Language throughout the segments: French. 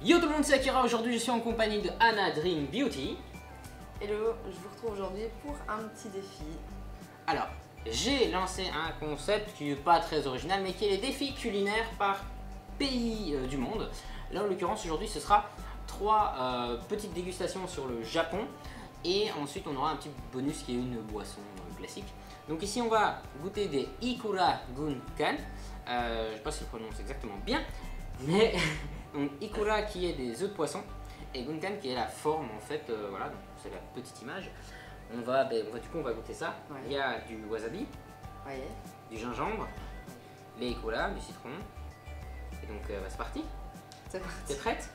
Yo tout le monde, c'est Akira. Aujourd'hui, je suis en compagnie de Anna Dream Beauty. Hello, je vous retrouve aujourd'hui pour un petit défi. Alors, j'ai lancé un concept qui n'est pas très original, mais qui est les défis culinaires par pays du monde. Là, en l'occurrence, aujourd'hui, ce sera 3 petites dégustations sur le Japon. Et ensuite, on aura un petit bonus qui est une boisson classique. Donc ici, on va goûter des Ikura Gunkan. Je ne sais pas si je prononce exactement bien, mais donc Ikura qui est des œufs de poisson et Gunkan qui est la forme en fait. Voilà, donc c'est la petite image. Du coup, on va goûter ça. Ouais. Il y a du wasabi, Voyez. du gingembre, les Ikura, du citron. Et donc, c'est parti. C'est parti. T'es prête?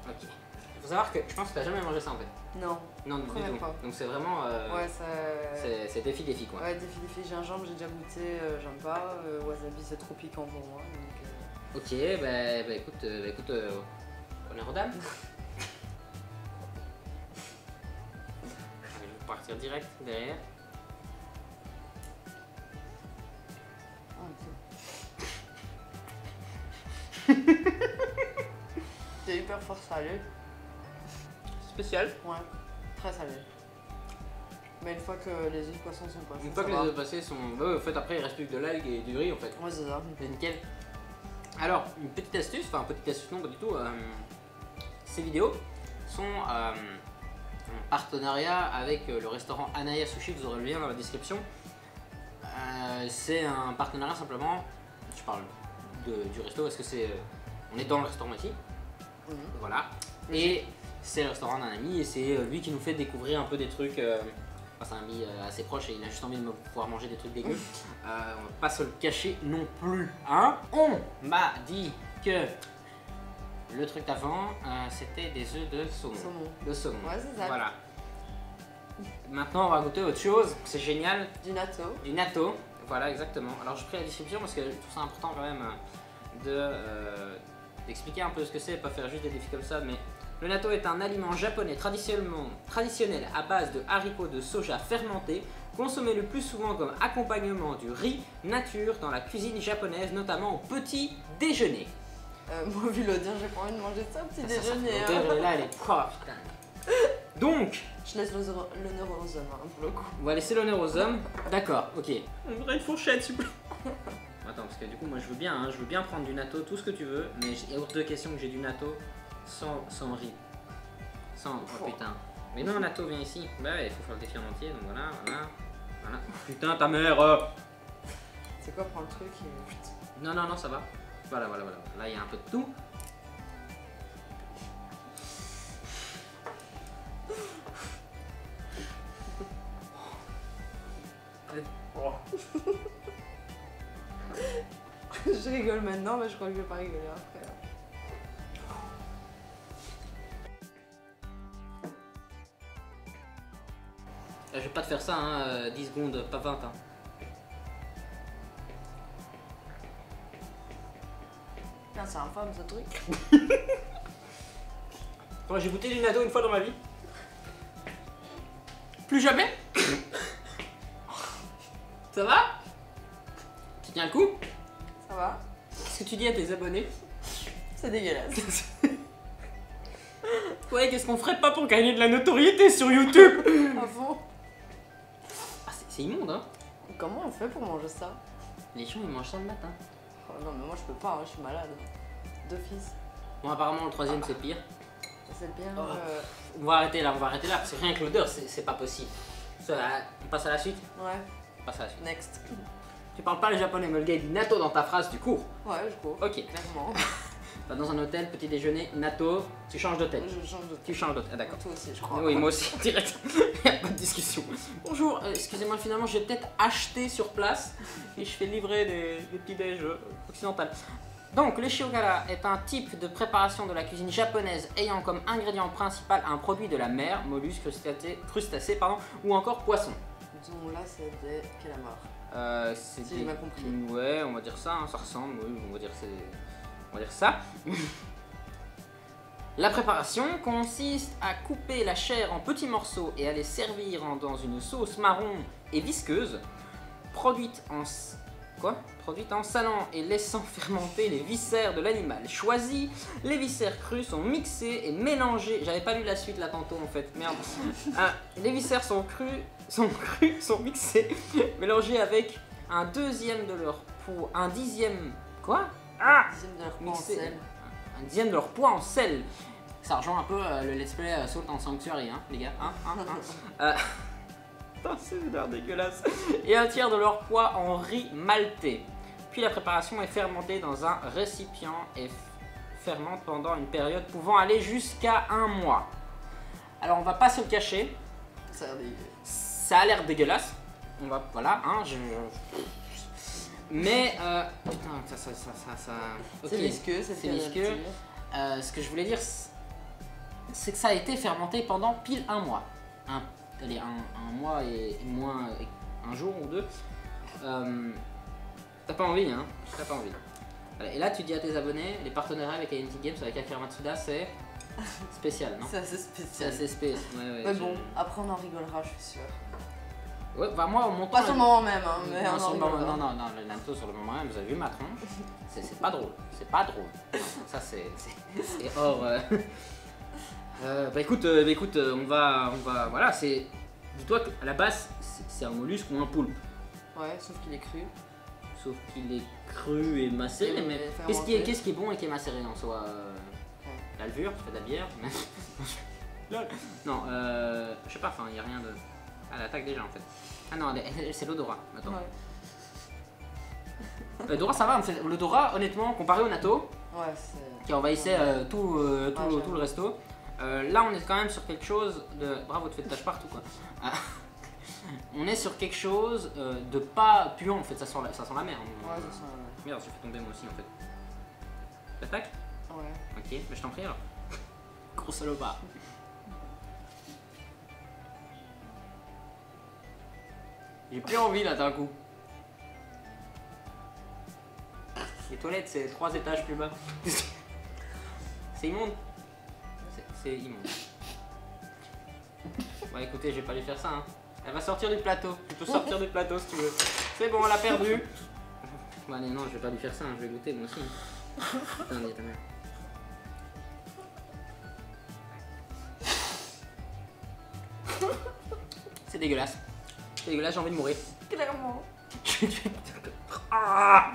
Ok. Il faut savoir que je pense que t'as jamais mangé ça en fait. Non. Non, du Première tout. fois. Donc c'est vraiment. Ouais, ça. C'est défi quoi. Ouais, défi gingembre, j'ai déjà goûté, j'aime pas. Wasabi, c'est trop piquant pour moi. Donc, Ok, écoute, honneur aux dames. Allez, je vais partir direct derrière. C'est hyper fort salé. Spécial. Ouais, très salé. Mais une fois que les œufs de poisson sont passés. Une fois que les œufs passés sont. En fait, après, il reste plus que de l'algue et du riz en fait. Ouais, c'est ça. C'est nickel. Alors, une petite astuce, enfin, petite astuce, non, pas du tout. Ces vidéos sont en partenariat avec le restaurant Anaya Sushi, vous aurez le lien dans la description. C'est un partenariat simplement. Je parle du resto parce que c'est. On est dans le restaurant ici. Mhm. Voilà. Et c'est le restaurant d'un ami et c'est lui qui nous fait découvrir un peu des trucs. C'est un ami assez proche et il a juste envie de me pouvoir manger des trucs dégueux. On va pas se le cacher non plus. Hein. On m'a dit que le truc d'avant c'était des œufs de saumon. De saumon. Ouais, c'est ça. Voilà. Maintenant on va goûter autre chose. C'est génial. Du natto. Du natto. Voilà, exactement. Alors je pris la description parce que je trouve ça important quand même d'expliquer un peu ce que c'est, pas faire juste des défis comme ça, mais le natto est un aliment japonais traditionnel à base de haricots de soja fermentés, consommé le plus souvent comme accompagnement du riz nature dans la cuisine japonaise, notamment au petit déjeuner. Moi, vu l'odeur, j'ai pas envie de manger ça au petit déjeuner. L'odeur, là, elle est... Oh, putain. Donc, Je laisse l'honneur aux hommes, hein, pour le coup. on va laisser l'honneur aux hommes. D'accord, ok. On voudrait une fourchette, s'il vous plaît. Attends, parce que du coup, moi je veux bien prendre du natto, tout ce que tu veux, mais il y a hors de question que j'ai du natto sans riz. Sans. Oh putain. Mais non, natto, viens ici. Bah ouais, il faut faire le défi en entier, donc voilà. Putain, ta mère C'est quoi, prends le truc et. Non, ça va. Voilà. Là, il y a un peu de tout. Oh. Je rigole maintenant, mais je crois que je vais pas rigoler après. Je vais pas te faire ça, hein, 10 secondes, pas 20. Hein. Putain, c'est infâme ce truc. Moi, j'ai goûté du natto une fois dans ma vie. Plus jamais. Ça va? Tu tiens le coup? Ça va? Qu'est-ce que tu dis à tes abonnés? C'est dégueulasse. Ouais, qu'est-ce qu'on ferait pas pour gagner de la notoriété sur YouTube? Ah bon? Ah, c'est immonde, hein? Comment on fait pour manger ça? Les gens, ils mangent ça le matin. Oh, non, mais moi je peux pas, hein, je suis malade. D'office. Bon, apparemment, le troisième, c'est pire. C'est bien. Oh. On va arrêter là, parce que rien que l'odeur, c'est pas possible. On passe à la suite? Ouais, On passe à la suite. next. Tu parles pas le japonais, mais le gars, il dit natto dans ta phrase, tu cours. Ouais, je cours. Ok. Clairement. Bah, dans un hôtel, petit déjeuner, natto, tu changes d'hôtel. Je change de. Tu changes d'hôtel, ah d'accord. Toi aussi, je crois. Oui, moi aussi, direct. Il n'y a pas de discussion. Bonjour, excusez-moi, finalement, j'ai peut-être acheté sur place et je fais livrer des petits déj occidentales. Donc, le shiogara est un type de préparation de la cuisine japonaise ayant comme ingrédient principal un produit de la mer, mollusques, crustacés, ou encore poisson. Disons là, c'est des calamars. Si j'ai bien compris. Ouais, on va dire ça, hein, ça ressemble, oui, on va dire ça. La préparation consiste à couper la chair en petits morceaux et à les servir dans une sauce marron et visqueuse, produite en quoi? Produite en salant et laissant fermenter les viscères de l'animal choisi. Les viscères crus sont mixés et mélangés. J'avais pas lu la suite là tantôt en fait, merde. Les viscères sont mixés, mélangés avec un deuxième de leur poids. Un dixième. Quoi? Un dixième de leur poids en Mixé. sel. Un dixième de leur poids en sel. Ça rejoint un peu le let's play Salt and Sanctuary, hein, les gars. Putain, c'est une odeur dégueulasse. Et un tiers de leur poids en riz maltais. Puis la préparation est fermentée dans un récipient et fermente pendant une période pouvant aller jusqu'à 1 mois. Alors on va pas se le cacher. Ça a l'air dégueu. Ça a l'air dégueulasse. On va, voilà, hein, mais putain, ça. Ok. C'est visqueux, C'est visqueux. Ce que je voulais dire, c'est que ça a été fermenté pendant pile 1 mois. Allez, un mois et moins un jour ou 2. T'as pas envie, hein? T'as pas envie. Voilà, et là, tu dis à tes abonnés, les partenariats avec ANT Games, avec Akira Matsuda, c'est spécial, non? C'est assez C'est spécial. assez spécial. Ouais, Mais bon, après on en rigolera, je suis sûre. Ouais, bah moi, mon Pas sur le moment même, hein, mais non, on sur en le moment, rigolera. non, le Naruto sur le moment même, vous avez vu ma tronche? C'est pas drôle, c'est pas drôle. Ça, c'est hors. Bah écoute, on va, voilà, c'est. Dis-toi qu'à la base, c'est un mollusque ou un poulpe. Ouais, sauf qu'il est cru. Sauf qu'il est cru et macéré, Et mais fermenté. qu'est-ce qui est bon et qui est macéré en soi? La levure, tu fais de la bière. Non, je sais pas, enfin, il y a rien de. Elle attaque déjà en fait. Ah non, c'est l'odorat. Attends. Ouais. L'odorat, ça va, en fait. L'odorat, honnêtement, comparé au natto, Ouais, c'est. qui envahissait tout j'avoue. le resto, là on est quand même sur quelque chose de. Bravo, tu fais de tâches partout quoi. On est sur quelque chose de pas puant en fait, ça sent la mer. Ouais, ça sent. Merde, j'ai fait tomber moi aussi en fait. T'attaques? Ouais. Ok, mais je t'en prie alors. Gros salopard. J'ai plus envie là d'un coup. Les toilettes c'est 3 étages plus bas. C'est immonde. C'est immonde. Bon écoutez, je vais pas lui faire ça hein. Elle va sortir du plateau. Tu peux sortir du plateau si tu veux. C'est bon, elle a perdu. Bon allez, non, je vais pas lui faire ça, hein. Je vais goûter moi aussi. Putain, dis ta mère. C'est dégueulasse. C'est dégueulasse, j'ai envie de mourir. Clairement. Ah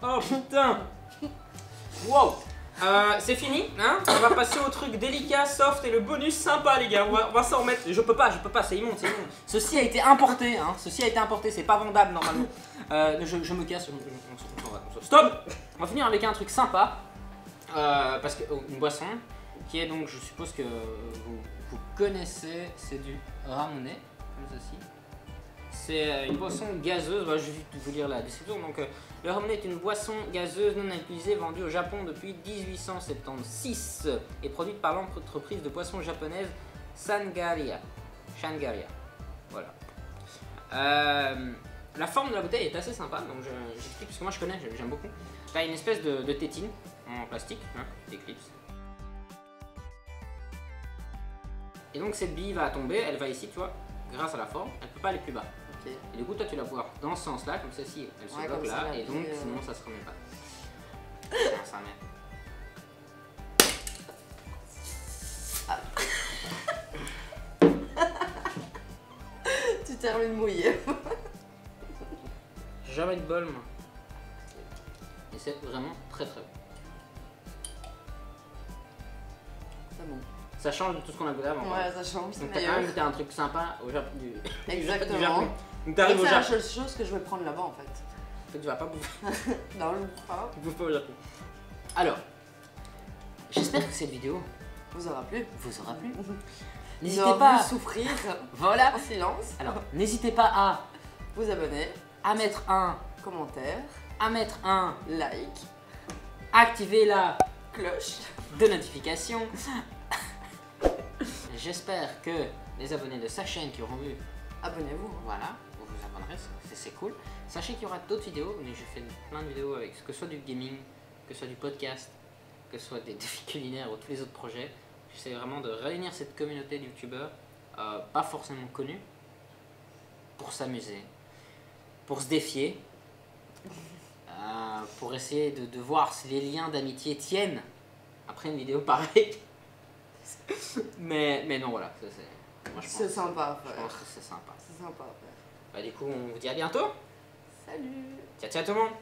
oh putain. Wow. C'est fini, hein. On va passer au truc délicat, soft et le bonus sympa les gars. On va s'en remettre. Je peux pas, c'est immonde, c'est immonde. Ceci a été importé, hein. Ceci a été importé, c'est pas vendable normalement. Je me casse, stop. On va finir avec un truc sympa. Parce que une boisson qui est donc, je suppose que vous connaissez, c'est du Ramune, comme ceci. C'est une boisson gazeuse, bah, je vais vous lire la description. Donc, le Ramune est une boisson gazeuse non alcoolisée vendue au Japon depuis 1876 et produite par l'entreprise de boissons japonaise Sangaria. Voilà. La forme de la bouteille est assez sympa, donc j'explique parce que moi je connais, j'aime beaucoup. T'as une espèce de tétine en plastique, hein, d'éclipse. Et donc cette bille va tomber, elle va ici, tu vois, grâce à la forme, elle peut pas aller plus bas. Ok. Et du coup, toi tu vas pouvoir dans ce sens-là, comme ceci, elle se Ouais, bloque comme ça, là, la et donc bille, sinon ça se remet pas. Non, ça met. Tu termines mouillé. J'ai jamais de bol moi. Et c'est vraiment très très bon. C'est bon. Ça change de tout ce qu'on a goûté avant. Ouais, ça change, c'est Donc t'as quand meilleur. même goûté un truc sympa au Japon. Exactement. Du Japon. Donc C'est t'arrives au la Japon. seule chose que je vais prendre là-bas en fait. En fait, tu vas pas bouffer. Non, je ne pas. Tu bouffes pas au Japon. Alors, j'espère que cette vidéo Vous aura plu. vous aura plu. Vous N'hésitez aura pas. vu souffrir Voilà. en silence. Alors, n'hésitez pas Vous abonner, à mettre un, commentaire, like, activer la cloche. de notification. J'espère que les abonnés de sa chaîne qui auront vu, Abonnez-vous. voilà, vous vous abonnerez, c'est cool. Sachez qu'il y aura d'autres vidéos, mais je fais plein de vidéos avec que ce soit du gaming, que ce soit du podcast, que ce soit des défis culinaires ou tous les autres projets. J'essaie vraiment de réunir cette communauté de youtubeurs, pas forcément connus, pour s'amuser. pour se défier, pour essayer de voir si les liens d'amitié tiennent après une vidéo pareille. mais non, voilà, moi, je pense, C'est sympa à je faire. pense que c'est sympa. C'est sympa à faire. Bah, du coup, on vous dit à bientôt. Salut! Ciao, ciao tout le monde.